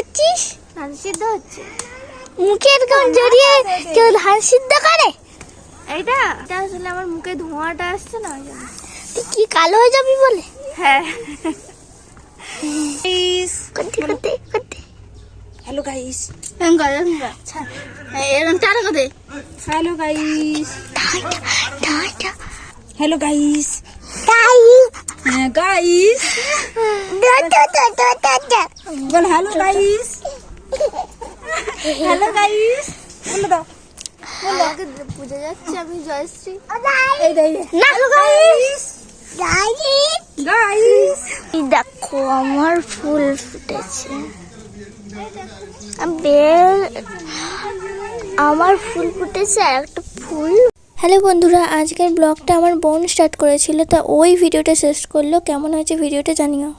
করছিস? ধান সিদ্ধ হচ্ছে। মুখে এরকম জড়িয়ে কেউ ধান সিদ্ধ করে? এটা আসলে আমার মুখে ধোঁয়াটা আসছে না, ওই জন্য। তুই কি কালো হয়ে যাবি বলে? হ্যাঁ। হ্যালো গাইস, এরকম চারা কোথায়? হ্যালো গাইস, টাটা হ্যালো গাইস, টাই হ্যাঁ গাইস, টাটা বল হ্যালো গাইস, হ্যালো গাইস, বলে দাও। আমাকে বুঝে যাচ্ছে আমি জয়শ্রী। এই দে না গাইস গাইস, দেখো আমার ফুল ফুটেছে। আমার ফুল ফুটেছে আর একটা ফুল। হ্যালো বন্ধুরা, আজকের ব্লগটা আমার বোন স্টার্ট করেছিল, তা ওই ভিডিওটা শেষ করলো। কেমন হয়েছে ভিডিওটা জানিও।